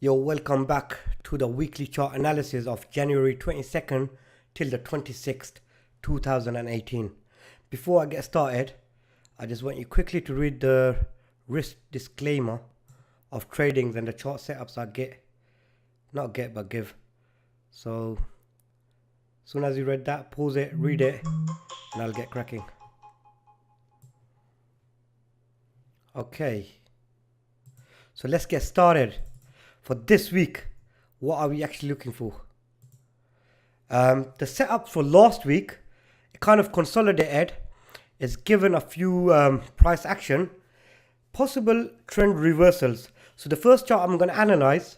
Yo, welcome back to the weekly chart analysis of January 22nd till the 26th, 2018. Before I get started, I just want you quickly to read the risk disclaimer of tradings and the chart setups I give. So, as soon as you read that, pause it, read it, and I'll get cracking. Okay, so let's get started. For this week, what are we actually looking for? The setup for last week, it kind of consolidated. It's given a few price action, possible trend reversals. So the first chart I'm going to analyze,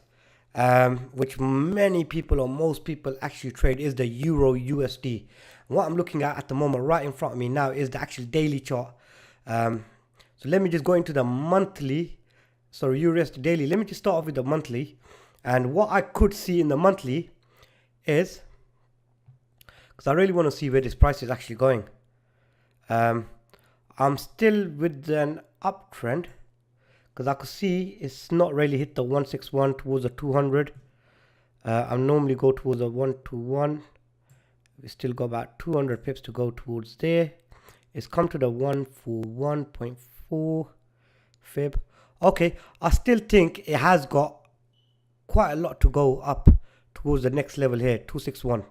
which many people or most people actually trade, is the Euro USD. What I'm looking at the moment right in front of me now is the actual daily chart. So let me just go into the monthly. Sorry, USD daily. Let me just start off with the monthly. And what I could see in the monthly is, because I really want to see where this price is actually going. I'm still with an uptrend, because I could see it's not really hit the 161 towards the 200. I normally go towards the 121. We still got about 200 pips to go towards there. It's come to the 141.4 fib. Okay, I still think it has got quite a lot to go up towards the next level here, 261.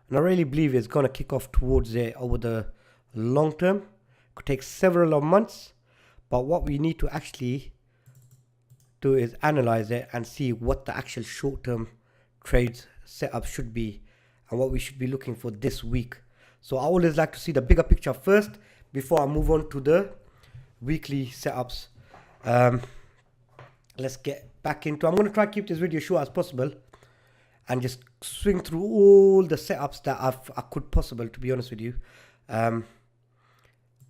And I really believe it's going to kick off towards there over the long term. It could take several months, but what we need to actually do is analyze it and see what the actual short-term trades setup should be and what we should be looking for this week. So I always like to see the bigger picture first before I move on to the weekly setups. Let's get back into. I'm going to try to keep this video short as possible and just swing through all the setups that I could possible, to be honest with you.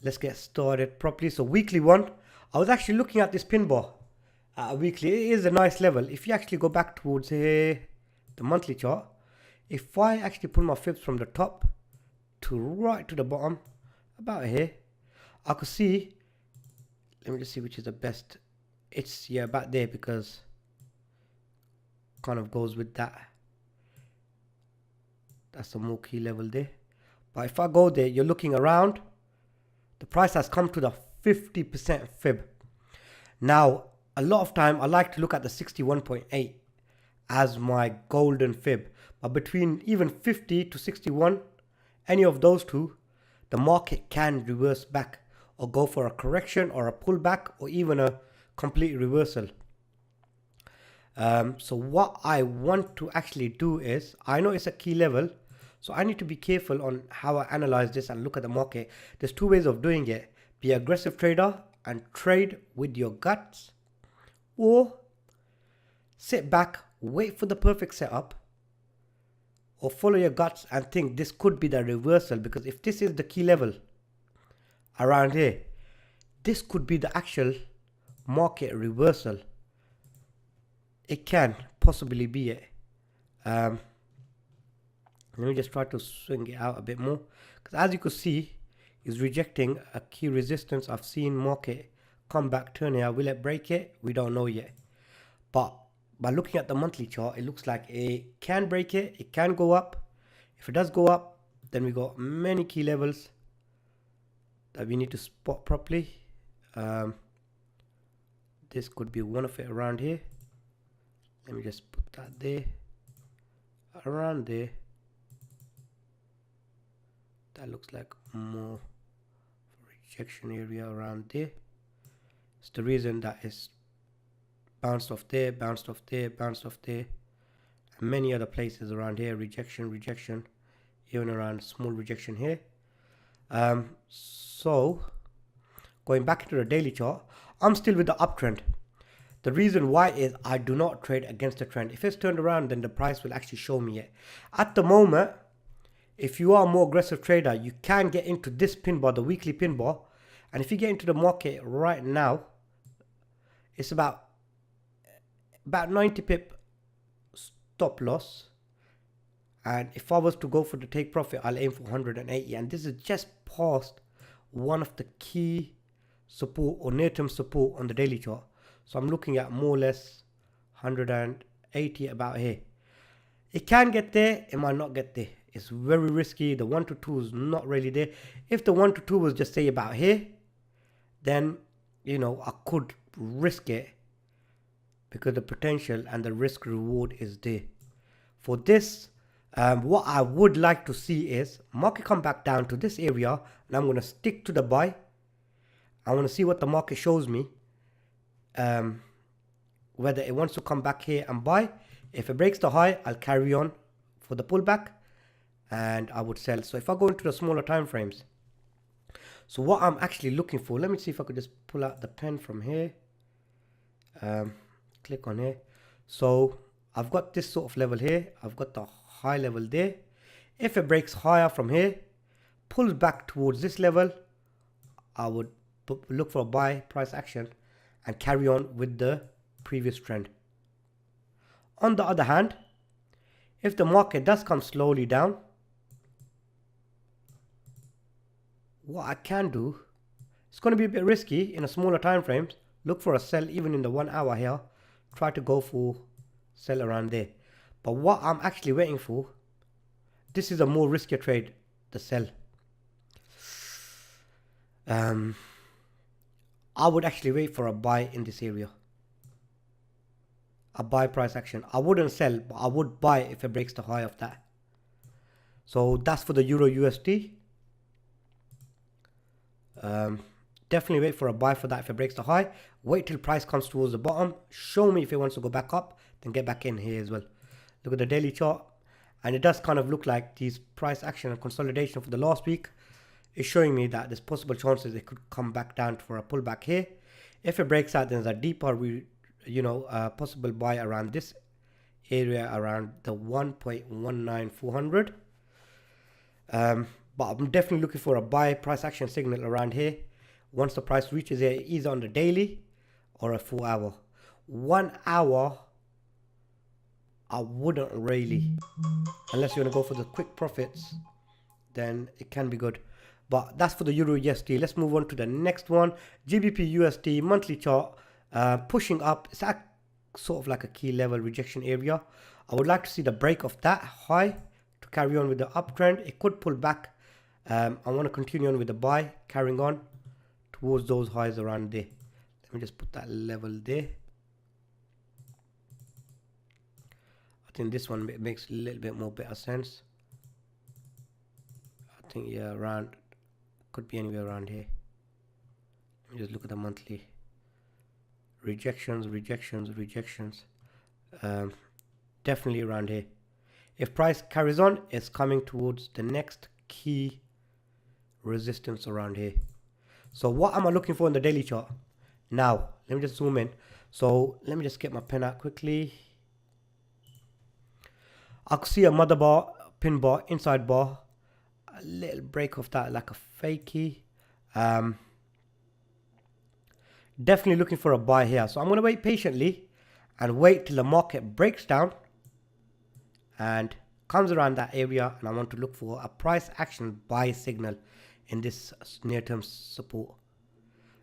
Let's get started properly. So weekly one, I was actually looking at this pin bar at a weekly. It is a nice level. If you actually go back towards here, the monthly chart, if I actually pull my fibs from the top to right to the bottom, about here, I could see. Let me just see which is the best. It's, yeah, about there, because kind of goes with that. That's a more key level there. But if I go there, you're looking around. The price has come to the 50% fib. Now, a lot of time I like to look at the 61.8 as my golden fib. But between even 50 to 61, any of those two, the market can reverse back or go for a correction or a pullback or even a complete reversal. So what I want to actually do is, I know it's a key level, so I need to be careful on how I analyze this and look at the market. There's two ways of doing it. Be an aggressive trader and trade with your guts, or sit back, wait for the perfect setup, or follow your guts and think this could be the reversal, because if this is the key level around here, this could be the actual market reversal. It can possibly be it. Let me just try to swing it out a bit more, because as you can see, it's rejecting a key resistance. I've seen market come back, turn here. Will it break it? We don't know yet. But by looking at the monthly chart, it looks like it can break it. It can go up. If it does go up, then we got many key levels that we need to spot properly. This could be one of it around here. Let me just put that there, around there. That looks like more rejection area around there. It's the reason that it's bounced off there, bounced off there, bounced off there, and many other places around here. Rejection, even around small rejection here. So going back into the daily chart, I'm still with the uptrend. The reason why is I do not trade against the trend. If it's turned around, then the price will actually show me it. At the moment, if you are a more aggressive trader, you can get into this pin bar, the weekly pin bar. And if you get into the market right now, it's about 90 pip stop loss. And if I was to go for the take profit, I'll aim for 180. And this is just past one of the key support or near-term support on the daily chart. So I'm looking at more or less 180 about here. It can get there, it might not get there. It's very risky. The 1 to 2 is not really there. If the 1 to 2 was just say about here, then you know I could risk it because the potential and the risk reward is there. For this, what I would like to see is market come back down to this area, and I'm going to stick to the buy. I want to see what the market shows me, whether it wants to come back here and buy. If it breaks the high, I'll carry on for the pullback and I would sell. So if I go into the smaller time frames, so what I'm actually looking for, let me see if I could just pull out the pen from here, click on here. So I've got this sort of level here, I've got the high level there. If it breaks higher from here, pulls back towards this level, I would look for a buy price action and carry on with the previous trend. On the other hand, if the market does come slowly down, what I can do, it's going to be a bit risky in a smaller time frames. Look for a sell even in the 1 hour here. Try to go for sell around there. But what I'm actually waiting for, this is a more riskier trade, the sell. I would actually wait for a buy in this area. A buy price action. I wouldn't sell, but I would buy if it breaks the high of that. So that's for the Euro USD. Definitely wait for a buy for that if it breaks the high. Wait till price comes towards the bottom. Show me if it wants to go back up, then get back in here as well. Look at the daily chart, and it does kind of look like these price action and consolidation for the last week is showing me that there's possible chances it could come back down for a pullback here. If it breaks out, then there's a deeper possible buy around this area, around the 1.19400. But I'm definitely looking for a buy price action signal around here. Once the price reaches here, either on the daily or a 4 hour. 1 hour, I wouldn't really, unless you want to go for the quick profits, then it can be good. But that's for the Euro USD. Let's move on to the next one. GBP USD monthly chart, pushing up. It's at sort of like a key level rejection area. I would like to see the break of that high to carry on with the uptrend. It could pull back. I want to continue on with the buy, carrying on towards those highs around there. Let me just put that level there. I think this one makes a little bit more better sense. I think, yeah, around, could be anywhere around here. Let me just look at the monthly. Rejections. Definitely around here. If price carries on, it's coming towards the next key resistance around here. So what am I looking for in the daily chart? Now, let me just zoom in. So let me just get my pen out quickly. I could see a mother bar, pin bar, inside bar, a little break of that like a fakey. Definitely looking for a buy here. So I'm going to wait patiently and wait till the market breaks down and comes around that area, and I want to look for a price action buy signal in this near-term support.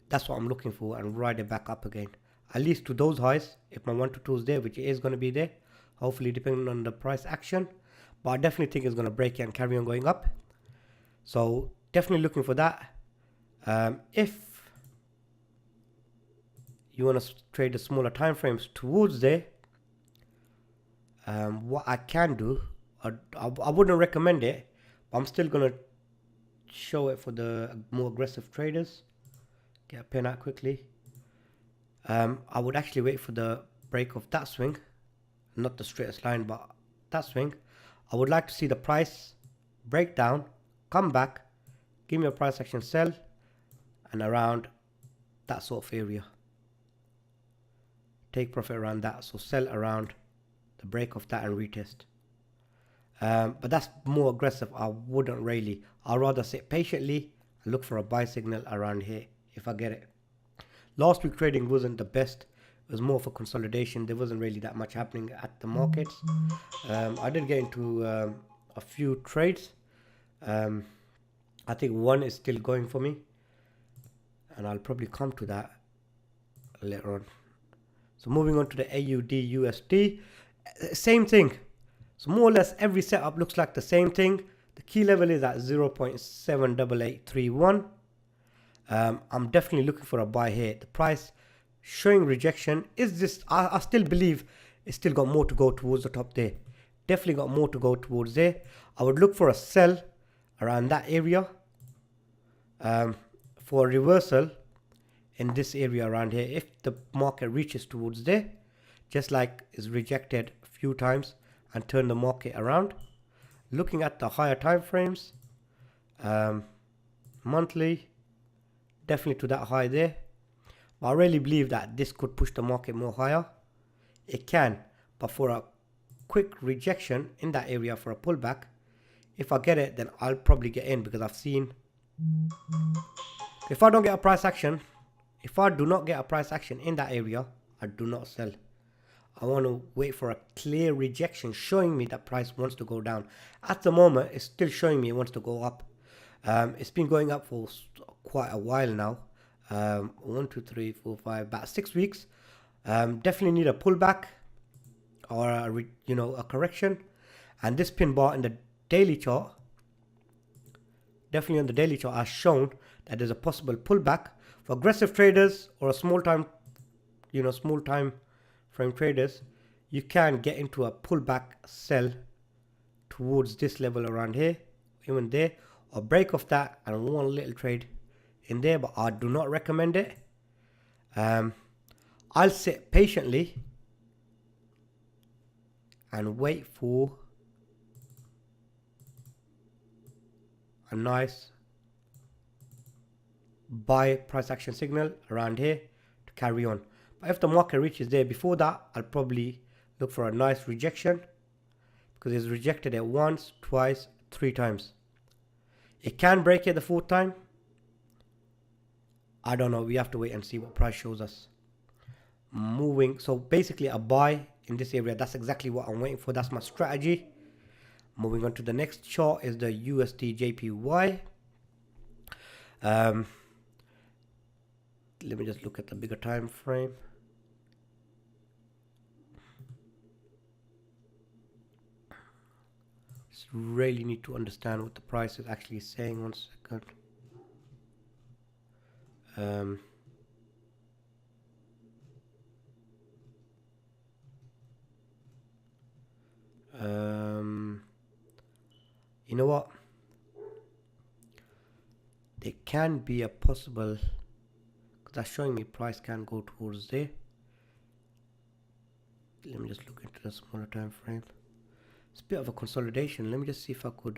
That's what I'm looking for, and ride it back up again, at least to those highs. If my 1 to 2 is there, which it is going to be there, hopefully depending on the price action, but I definitely think it's going to break it and carry on going up. So definitely looking for that. If you want to trade the smaller time frames towards there, what I can do, I wouldn't recommend it, but I'm still going to show it for the more aggressive traders. Get a pen out quickly. I would actually wait for the break of that swing, not the straightest line, but that swing. I would like to see the price break down, come back, give me a price action sell, and around that sort of area. Take profit around that, so sell around the break of that and retest. But that's more aggressive. I wouldn't really. I'd rather sit patiently and look for a buy signal around here if I get it. Last week trading wasn't the best. It was more for consolidation. There wasn't really that much happening at the markets. I did get into a few trades. I think one is still going for me, and I'll probably come to that later on. So moving on to the AUD USD, same thing. So more or less every setup looks like the same thing. The key level is at 0.78831. I'm definitely looking for a buy here. The price showing rejection is this. I still believe it's still got more to go towards the top there. Definitely got more to go towards there. I would look for a sell around that area, for a reversal in this area around here. If the market reaches towards there, just like is rejected a few times and turn the market around. Looking at the higher time frames, monthly, definitely to that high there. But I really believe that this could push the market more higher. It can, but for a quick rejection in that area for a pullback, if I get it, then I'll probably get in, because I've seen, if I don't get a price action, if I do not get a price action in that area, I do not sell. I want to wait for a clear rejection showing me that price wants to go down. At the moment, it's still showing me it wants to go up. It's been going up for quite a while now. 1, 2, 3, 4, 5, about 6 weeks. Definitely need a pullback or a correction. And this pin bar in the daily chart, definitely on the daily chart, has shown that there's a possible pullback for aggressive traders or a small time frame traders. You can get into a pullback sell towards this level around here, even there, or break off that and one little trade in there, but I do not recommend it. I'll sit patiently and wait for a nice buy price action signal around here to carry on. But if the market reaches there before that, I'll probably look for a nice rejection, because it's rejected it once, twice, 3 times. It can break it the 4th time. I don't know. We have to wait and see what price shows us. Moving, so basically a buy in this area. That's exactly what I'm waiting for. That's my strategy. Moving on to the next chart is the USD JPY. Let me just look at the bigger time frame. Just really need to understand what the price is actually saying. 1 second. You know what? There can be a possible, because that's showing me price can go towards there. Let me just look into the smaller time frame. It's a bit of a consolidation. Let me just see if I could.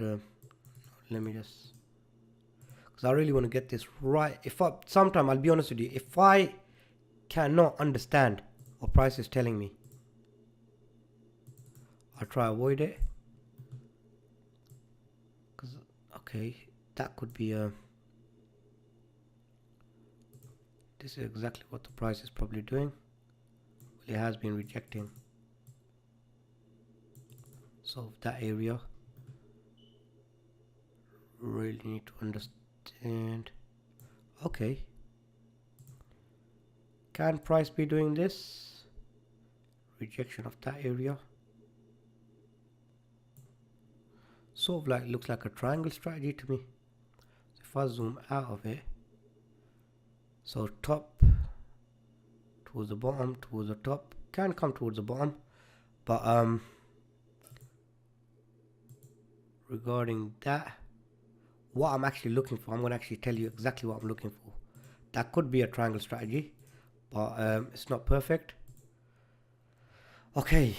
Because I really want to get this right. Sometime I'll be honest with you, if I cannot understand what price is telling me, I'll try to avoid it. Because okay, that could be a. This is exactly what the price is probably doing. It has been rejecting. So that area, really need to understand. Okay, can price be doing this? Rejection of that area. Sort of like looks like a triangle strategy to me. So if I zoom out of it, so top towards the bottom, towards the top, can come towards the bottom, but regarding that, what I'm actually looking for, I'm going to actually tell you exactly what I'm looking for. That could be a triangle strategy, but it's not perfect. Okay.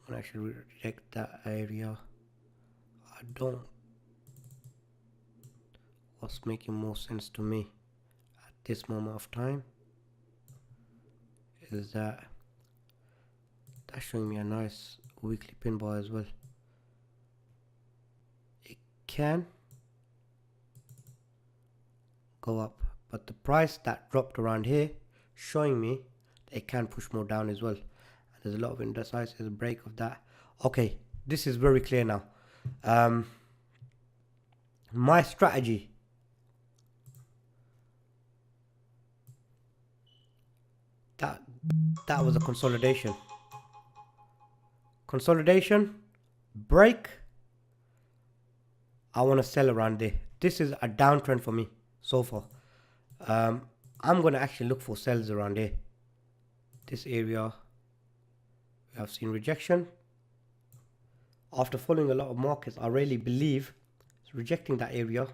I'm going to actually reject that area. I don't. What's making more sense to me at this moment of time is that that's showing me a nice weekly pin bar as well. It can go up, but the price that dropped around here showing me that it can push more down as well. And there's a lot of indecisive break of that. Okay, this is very clear now. My strategy, that was a consolidation. Consolidation, break. I want to sell around there. This is a downtrend for me so far. I'm going to actually look for sells around here. This area, I've seen rejection. After following a lot of markets, I really believe it's rejecting that area.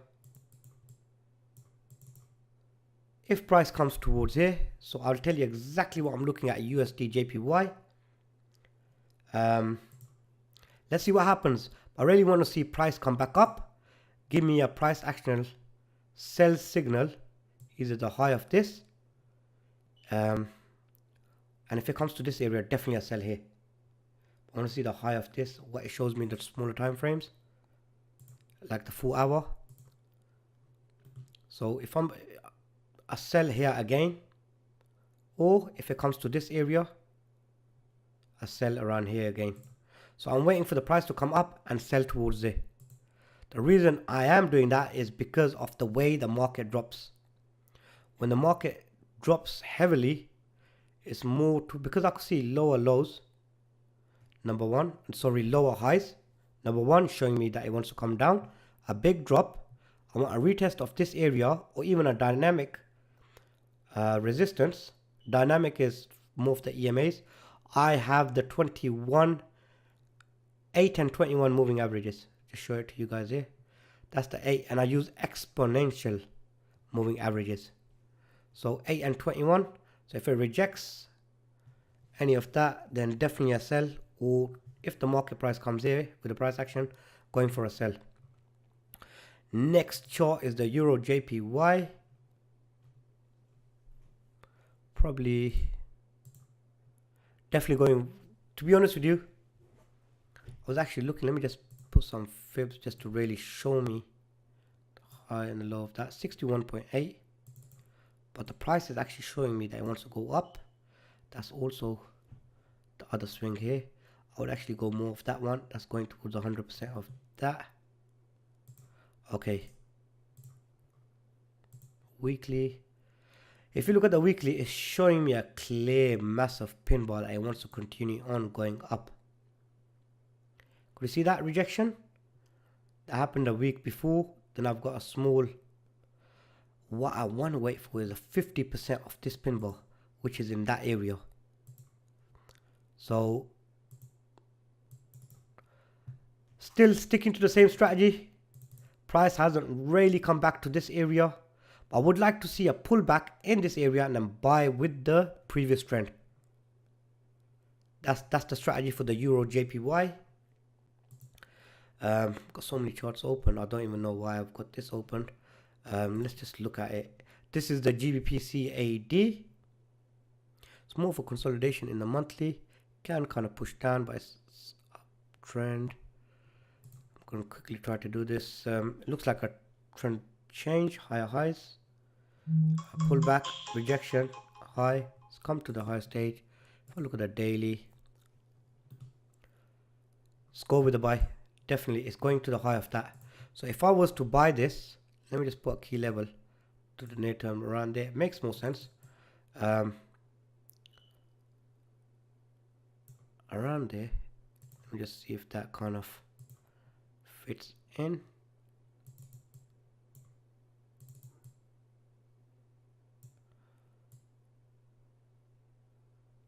If price comes towards here, so I'll tell you exactly what I'm looking at USD JPY. Let's see what happens. I really want to see price come back up. Give me a price actional sell signal, either the high of this, and if it comes to this area, definitely a sell here. I want to see the high of this, what it shows me in the smaller time frames, like the 4 hour. So if I'm a sell here again, or if it comes to this area, a sell around here again. So I'm waiting for the price to come up and sell towards there. The reason I am doing that is because of the way the market drops. When the market drops heavily, it's more to, because I can see lower lows, lower highs. Number one, showing me that it wants to come down. A big drop. I want a retest of this area, or even a dynamic resistance. Dynamic is more of the EMAs. I have the 21, 8 and 21 moving averages. Just show it to you guys here. That's the 8, and I use exponential moving averages. So 8 and 21. So if it rejects any of that, then definitely a sell, or if the market price comes here with the price action, going for a sell. Next chart is the Euro JPY. Probably definitely going, to be honest with you, I was actually looking, let me just put some fibs just to really show me the high and the low of that. 61.8, but the price is actually showing me that it wants to go up. That's also the other swing here. I would actually go more of that one. That's going towards 100% of that. Okay, weekly. If you look at the weekly, it's showing me a clear massive pinball that it wants to continue on going up. Could you see that rejection? That happened a week before. Then I've got a small, what I want to wait for is a 50% of this pinball, which is in that area. So still sticking to the same strategy. Price hasn't really come back to this area. I would like to see a pullback in this area and then buy with the previous trend. That's the strategy for the Euro JPY. Got so many charts open. I don't even know why I've got this open. Let's just look at it. This is the GBPCAD. It's more for consolidation in the monthly. Can kind of push down, but it's trend. I'm going to quickly try to do this. It looks like a trend change, higher highs, pullback, rejection, high. It's come to the high stage. If I look at the daily, let's go with the buy. Definitely, it's going to the high of that. So if I was to buy this, let me just put a key level to the near term around there. It makes more sense. Around there, let me just see if that kind of fits in.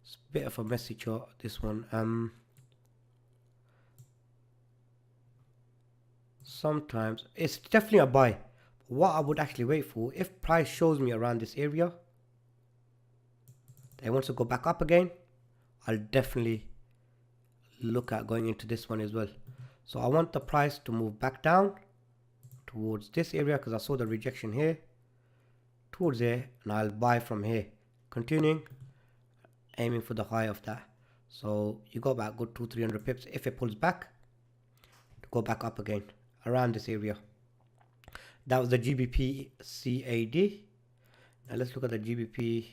It's a bit of a messy chart, this one. Sometimes it's definitely a buy. What I would actually wait for, if price shows me around this area, they want to go back up again, I'll definitely look at going into this one as well. So I want the price to move back down towards this area, because I saw the rejection here, towards there, and I'll buy from here, continuing, aiming for the high of that. So you go back good 200-300 pips. If it pulls back, to go back up again around this area. That was the GBPCAD. Now let's look at the Gbp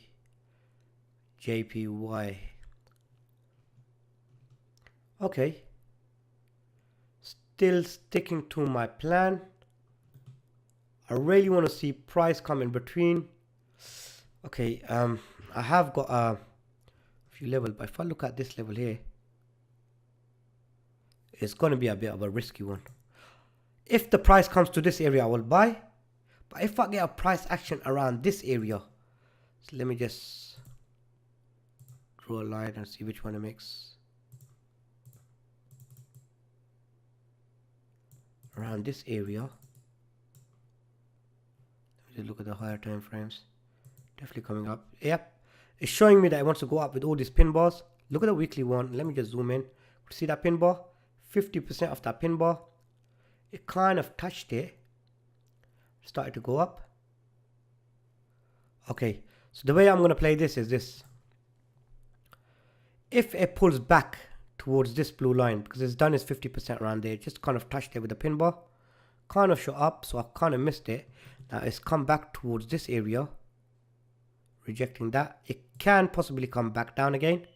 Jpy. Okay, still sticking to my plan. I really want to see price come in between. Okay, I have got a few levels, but if I look at this level here, it's going to be a bit of a risky one. If the price comes to this area, I will buy. But if I get a price action around this area, so let me just draw a line and see which one it makes. Around this area, let me just look at the higher time frames. Definitely coming up. Yep, it's showing me that it wants to go up with all these pin bars. Look at the weekly one. Let me just zoom in. See that pin bar? 50% of that pin bar. It kind of touched it. Started to go up. Okay, so the way I'm going to play this is this. If it pulls back towards this blue line, because it's done its 50% around there, just kind of touched it with the pin bar, kind of shot up, so I kind of missed it. Now it's come back towards this area, rejecting that. It can possibly come back down again.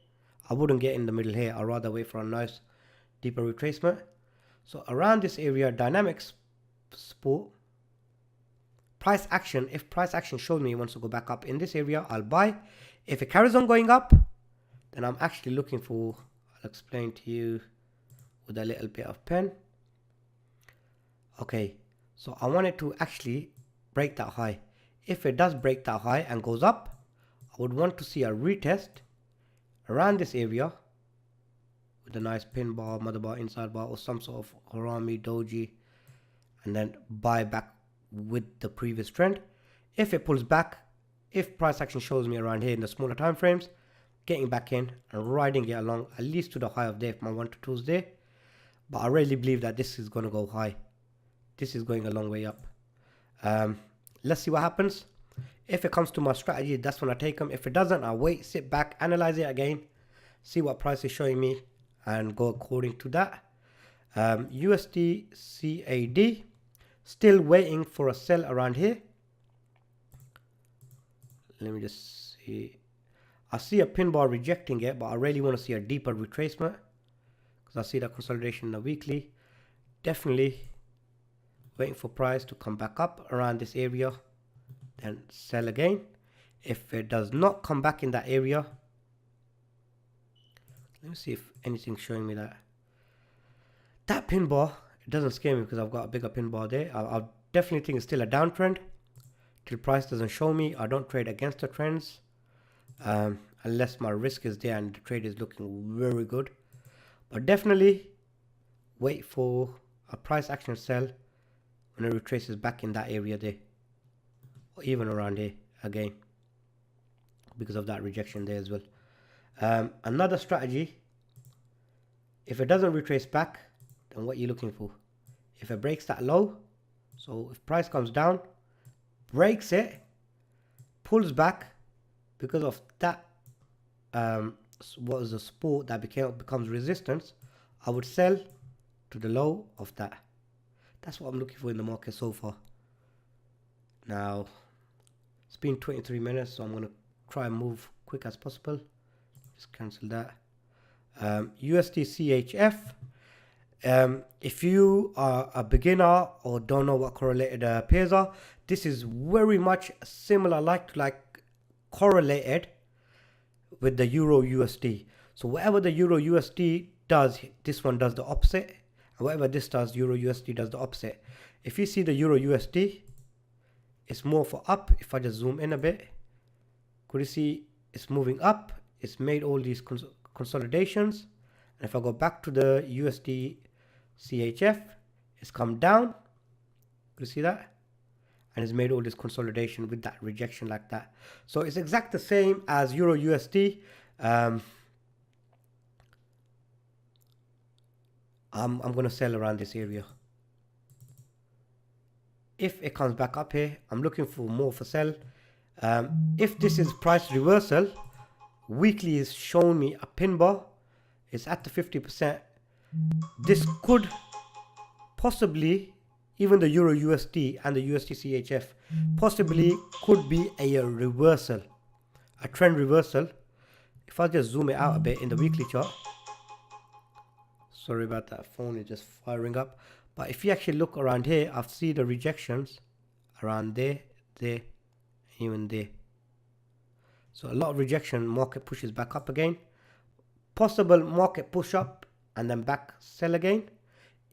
I wouldn't get in the middle here. I'd rather wait for a nice deeper retracement. So around this area, dynamics support, price action. If price action showed me it wants to go back up in this area, I'll buy. If it carries on going up, then I'm actually looking for, I'll explain to you with a little bit of pen. Okay, so I want it to actually break that high. If it does break that high and goes up, I would want to see a retest around this area with a nice pin bar, mother bar, inside bar, or some sort of Harami, Doji, and then buy back with the previous trend. If it pulls back, if price action shows me around here in the smaller time frames, getting back in and riding it along at least to the high of there if my 1 to 2 is there. But I really believe that this is going to go high. This is going a long way up. Let's see what happens. If it comes to my strategy, that's when I take them. If it doesn't, I'll wait, sit back, analyze it again, see what price is showing me, and go according to that. USD CAD, still waiting for a sell around here. Let me just see. I see a pin bar rejecting it, but I really want to see a deeper retracement because I see that consolidation in the weekly. Definitely waiting for price to come back up around this area, then sell again. If it does not come back in that area, let me see if anything's showing me that. That pin bar, it doesn't scare me because I've got a bigger pin bar there. I definitely think it's still a downtrend. Till price doesn't show me, I don't trade against the trends. Unless my risk is there and the trade is looking very good. But definitely wait for a price action sell when it retraces back in that area there. Or even around here again. Because of that rejection there as well. Another strategy, if it doesn't retrace back, then what you're looking for? If it breaks that low, so if price comes down, breaks it, pulls back, because of that, what is the support that becomes resistance, I would sell to the low of that. That's what I'm looking for in the market so far. Now, it's been 23 minutes, so I'm going to try and move quick as possible. Just cancel that. USD CHF. If you are a beginner or don't know what correlated pairs are, this is very much similar, like correlated with the Euro USD. So whatever the Euro USD does, this one does the opposite, and whatever this does, Euro USD does the opposite. If you see the Euro USD, it's more for up. If I just zoom in a bit, could you see it's moving up? It's made all these consolidations, and if I go back to the USD CHF, it's come down. Could you see that? And it's made all this consolidation with that rejection like that. So it's exact the same as Euro USD. I'm going to sell around this area. If it comes back up here, I'm looking for more for sell. If this is price reversal, weekly is showing me a pin bar. It's at the 50%. This could possibly, even the Euro USD and the USD CHF, possibly could be a reversal, a trend reversal. If I just zoom it out a bit in the weekly chart, sorry about that, phone is just firing up. But if you actually look around here, I see the rejections around there, there, even there. So a lot of rejection, market pushes back up again. Possible market push up and then back sell again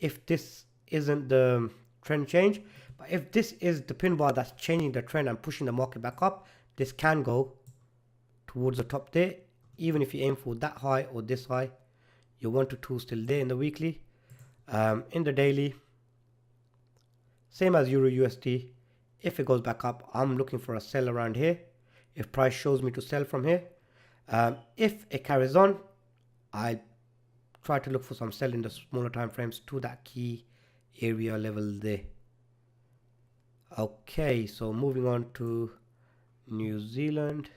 if this isn't the trend change. But if this is the pin bar that's changing the trend and pushing the market back up, this can go towards the top there. Even if you aim for that high or this high, your 1 to 2 still there in the weekly. In the daily, same as Euro USD. If it goes back up, I'm looking for a sell around here. If price shows me to sell from here, if it carries on, I try to look for some sell in the smaller time frames to that key area level there. Okay, so moving on to New Zealand.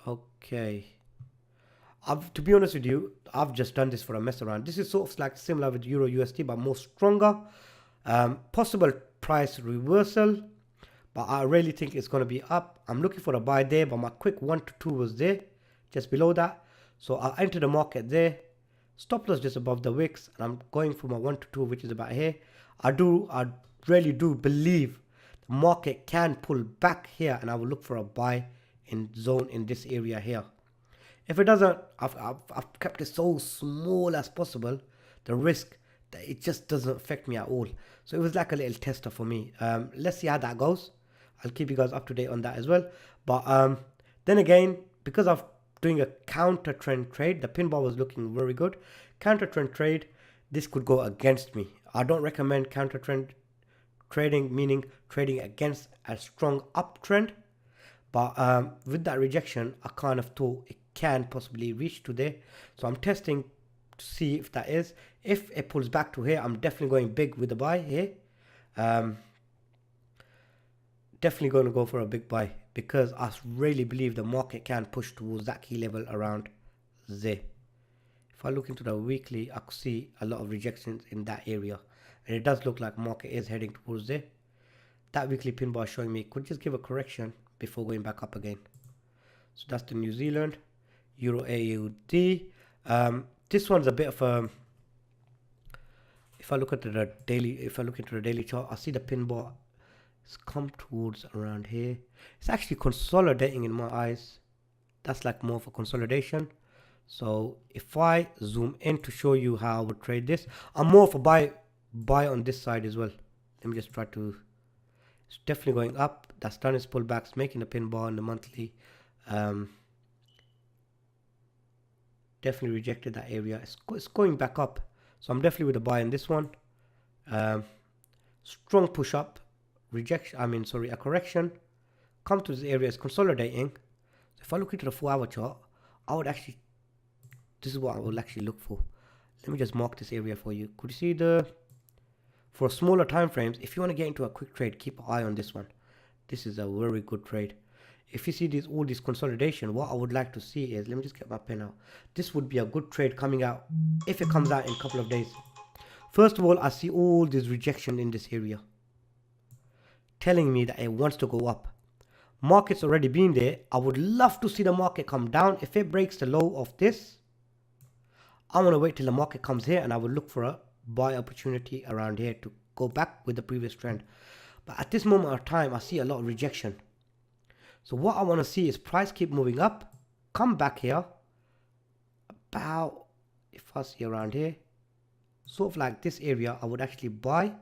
Okay, to be honest with you, I've just done this for a mess around. This is sort of like similar with Euro USD, but more stronger. Possible price reversal, but I really think it's going to be up. I'm looking for a buy there, but my quick 1 to 2 was there, just below that. So I'll enter the market there. Stop loss just above the wicks, and I'm going for my 1 to 2, which is about here. I really do believe the market can pull back here, and I will look for a buy in zone in this area here. If it doesn't, I've kept it so small as possible, the risk that it just doesn't affect me at all. So it was like a little tester for me. Let's see how that goes. I'll keep you guys up to date on that as well. But then again, because I'm doing a counter trend trade, the pin bar was looking very good. Counter trend trade, this could go against me. I don't recommend counter trend trading, meaning trading against a strong uptrend. But with that rejection, I kind of thought it can possibly reach to there. So I'm testing to see if that is. If it pulls back to here, I'm definitely going big with the buy here. Definitely going to go for a big buy because I really believe the market can push towards that key level around there. If I look into the weekly, I could see a lot of rejections in that area. And it does look like market is heading towards there. That weekly pin bar showing me could just give a correction before going back up again. So that's the New Zealand. Euro AUD. This one's a bit of a, if I look at the daily, if I look into the daily chart, I see the pin bar it's come towards around here. It's actually consolidating in my eyes. That's like more of a consolidation. So if I zoom in to show you how I would trade this, I'm more of a buy on this side as well. Let me just try to, it's definitely going up. That's done its pullbacks, making a pin bar on the monthly. Definitely rejected that area. It's going back up. So I'm definitely with a buy in this one. Strong push up. Rejection, a correction. Come to this area, it's consolidating. So if I look into the 4-hour chart, I would actually, this is what I will actually look for. Let me just mark this area for you. Could you see for smaller time frames, if you want to get into a quick trade, keep an eye on this one. This is a very good trade. If you see all this consolidation, what I would like to see is, let me just get my pen out. This would be a good trade coming out if it comes out in a couple of days. First of all, I see all this rejection in this area, telling me that it wants to go up. Market's already been there. I would love to see the market come down. If it breaks the low of this, I want to wait till the market comes here and I will look for a buy opportunity around here to go back with the previous trend. But at this moment of time, I see a lot of rejection. So what I want to see is price keep moving up, come back here, about, if I see around here, sort of like this area, I would actually buy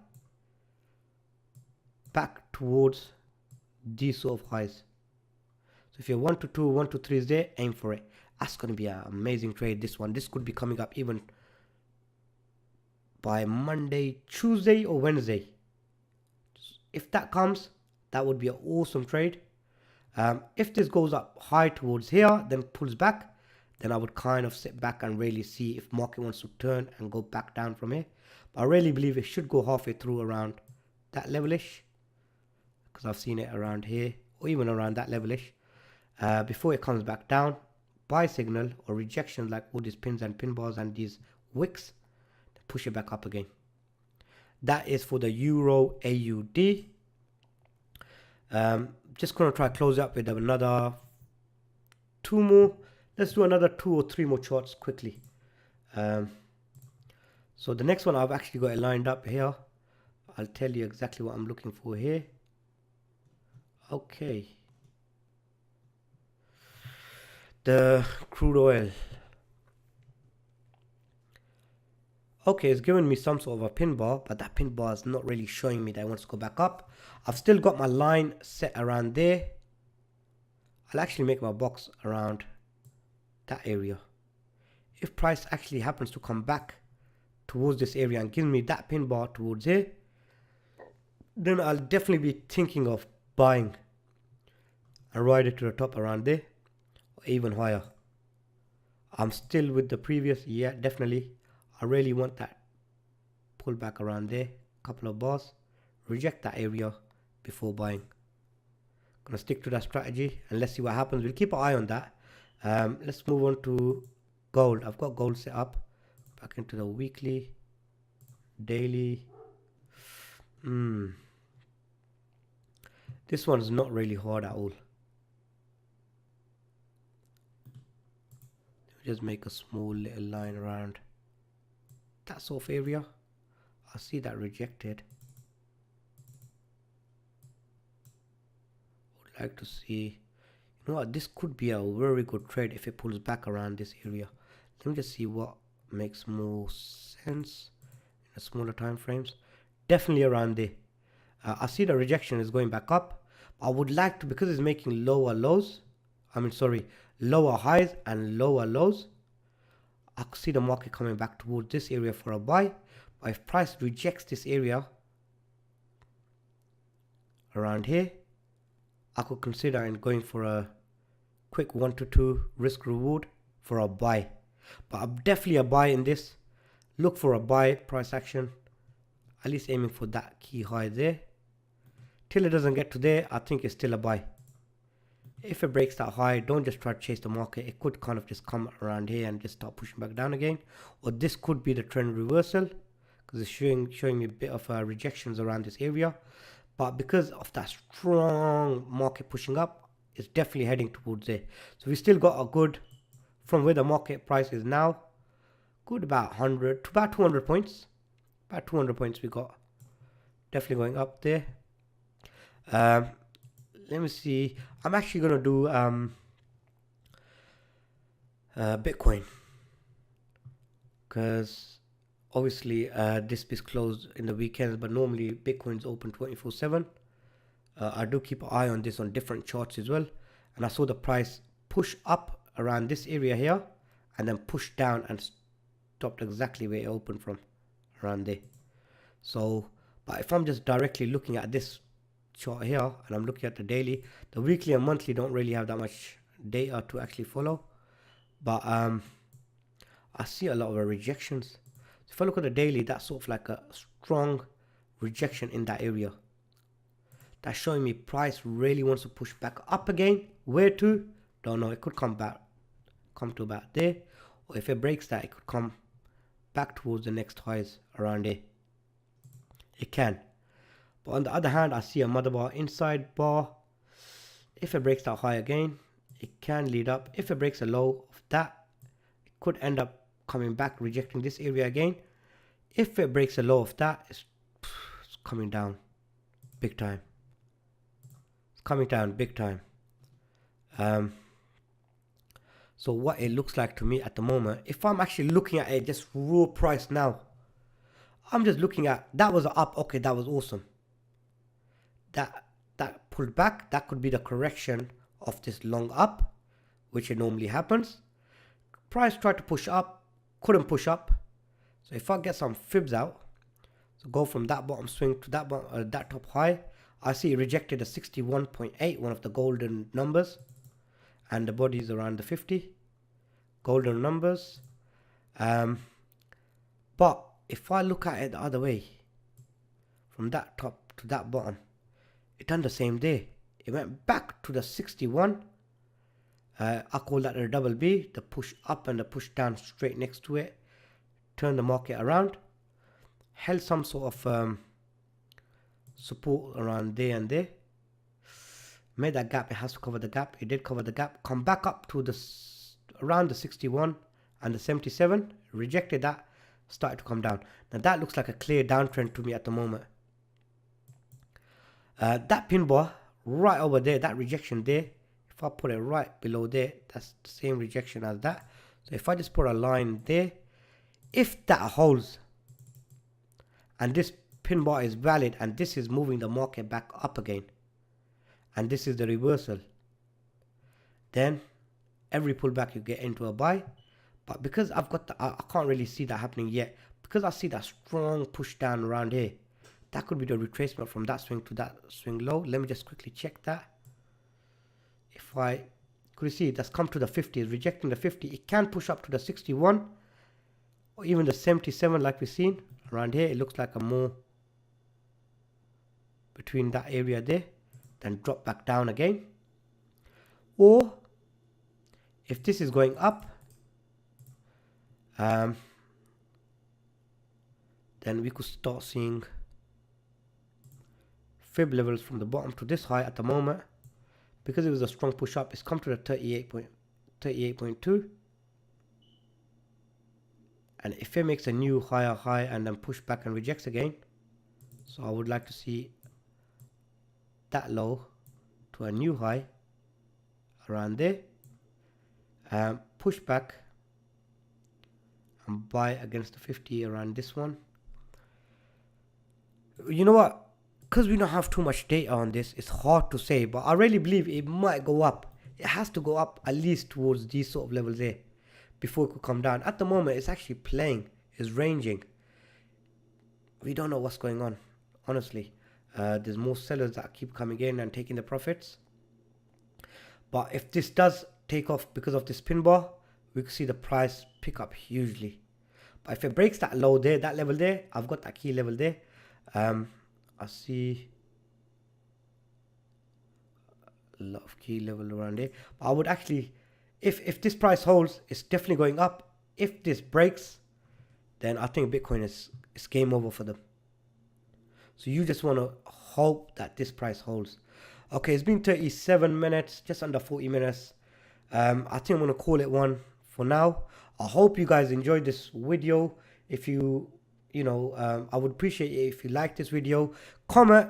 back towards these sort of highs. So if you're 1 to 2, 1 to 3 is there, aim for it. That's going to be an amazing trade, this one. This could be coming up even by Monday, Tuesday or Wednesday. If that comes, that would be an awesome trade. If this goes up high towards here, then pulls back, then I would kind of sit back and really see if market wants to turn and go back down from here. But I really believe it should go halfway through around that levelish, because I've seen it around here or even around that levelish. Before it comes back down, buy signal or rejection like all these pins and pin bars and these wicks, push it back up again. That is for the Euro AUD. Just gonna try to close up with another 2 more. Let's do another 2 or 3 more charts quickly. So the next one I've actually got it lined up here. I'll tell you exactly what I'm looking for here. Okay, the crude oil. Okay, it's giving me some sort of a pin bar, but that pin bar is not really showing me that it wants to go back up. I've still got my line set around there. I'll actually make my box around that area. If price actually happens to come back towards this area and give me that pin bar towards here, then I'll definitely be thinking of buying and ride it to the top around there or even higher. I'm still with the previous, yeah, definitely. I really want that pull back around there, couple of bars, reject that area before buying. Gonna stick to that strategy and let's see what happens. We'll keep an eye on that. Let's move on to gold. I've got gold set up. Back into the weekly, daily. This one's not really hard at all. Just make a small little line around that sort of area. I see that rejected. Would like to see, you know what, this could be a very good trade if it pulls back around this area. Let me just see what makes more sense in the smaller time frames. Definitely around there. I see the rejection is going back up. I would like to, because it's making lower lows, lower highs and lower lows, I could see the market coming back towards this area for a buy. But if price rejects this area around here, I could consider going for a quick 1 to 2 risk reward for a buy. But I'm definitely a buy in this. Look for a buy price action, at least aiming for that key high there. Till it doesn't get to there, I think it's still a buy. If it breaks that high, don't just try to chase the market. It could kind of just come around here and just start pushing back down again. Or this could be the trend reversal, because it's showing me a bit of rejections around this area. But because of that strong market pushing up, it's definitely heading towards there. So we still got a good, from where the market price is now, good about 100 to about 200 points. About 200 points we got. Definitely going up there. Let me see. I'm actually going to do Bitcoin, because obviously this is closed in the weekends, but normally Bitcoin's open 24/7. I do keep an eye on this on different charts as well, and I saw the price push up around this area here and then push down and stopped exactly where it opened from, around there. So, but if I'm just directly looking at this chart here and I'm looking at the daily, the weekly and monthly don't really have that much data to actually follow, but I see a lot of rejections. So if I look at the daily, that's sort of like a strong rejection in that area. That's showing me price really wants to push back up again. Where to? Don't know. It could come to about there, or if it breaks that, it could come back towards the next highs around there. It can. But on the other hand, I see a mother bar, inside bar. If it breaks that high again, it can lead up. If it breaks a low of that, it could end up coming back, rejecting this area again. If it breaks a low of that, it's coming down big time. It's coming down big time. So what it looks like to me at the moment, if I'm actually looking at it just raw price now, I'm just looking at, that was up, okay, that was awesome. That pulled back, that could be the correction of this long up, which it normally happens. Price tried to push up, couldn't push up. So if I get some fibs out, so go from that bottom swing to that bottom, that top high, I see it rejected a 61.8, one of the golden numbers, and the body is around the 50 golden numbers. But if I look at it the other way, from that top to that bottom, it done the same day. It went back to the 61. I call that a double B, the push up and the push down straight next to it. Turn the market around, held some sort of support around there and there. Made that gap. It has to cover the gap. It did cover the gap. Come back up to the around the 61 and the 77. Rejected that. Started to come down. Now that looks like a clear downtrend to me at the moment. That pin bar right over there, that rejection there, if I put it right below there, that's the same rejection as that. So if I just put a line there, if that holds and this pin bar is valid and this is moving the market back up again and this is the reversal, then every pullback you get into a buy. But because I've got the, I can't really see that happening yet, because I see that strong push down around here. That could be the retracement from that swing to that swing low. Let me just quickly check that. If I could, you see that's come to the 50, it's rejecting the 50. It can push up to the 61 or even the 77 like we've seen. Around here it looks like a more between that area there, then drop back down again. Or if this is going up, then we could start seeing fib levels from the bottom to this high. At the moment, because it was a strong push up, it's come to the 38.2, and if it makes a new higher high and then push back and rejects again, so I would like to see that low to a new high around there, push back and buy against the 50 around this one. You know what, because we don't have too much data on this, it's hard to say, but I really believe it might go up. It has to go up at least towards these sort of levels there before it could come down. At the moment it's actually playing, it's ranging. We don't know what's going on, honestly. There's more sellers that keep coming in and taking the profits. But if this does take off because of this pin bar, we can see the price pick up hugely. But if it breaks that low there, that level there, I've got that key level there. I see a lot of key level around there. But I would actually, if this price holds, it's definitely going up. If this breaks, then I think Bitcoin is game over for them. So you just want to hope that this price holds. Okay, it's been 37 minutes, just under 40 minutes. I think I'm going to call it one for now. I hope you guys enjoyed this video. If you I would appreciate it if you like this video. Comment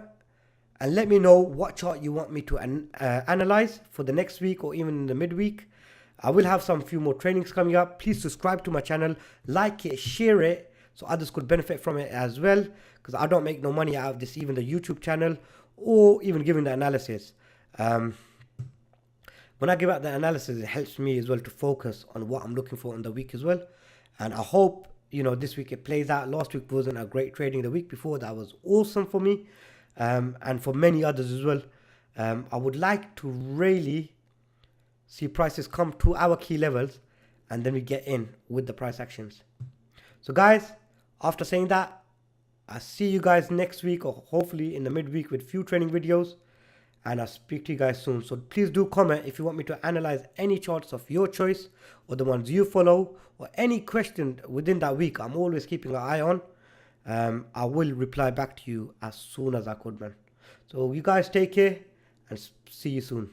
and let me know what chart you want me to analyze for the next week or even in the midweek. I will have some few more trainings coming up. Please subscribe to my channel, like it, share it, so others could benefit from it as well, because I don't make no money out of this, even the YouTube channel or even giving the analysis. When I give out the analysis, it helps me as well to focus on what I'm looking for in the week as well. And I hope this week it plays out. Last week wasn't a great trading. The week before that was awesome for me, and for many others as well. I would like to really see prices come to our key levels and then we get in with the price actions. So guys, after saying that, I'll see you guys next week or hopefully in the midweek with few training videos, and I'll speak to you guys soon. So please do comment if you want me to analyze any charts of your choice or the ones you follow, or any question within that week. I'm always keeping an eye on. I will reply back to you as soon as I could, man. So you guys take care and see you soon.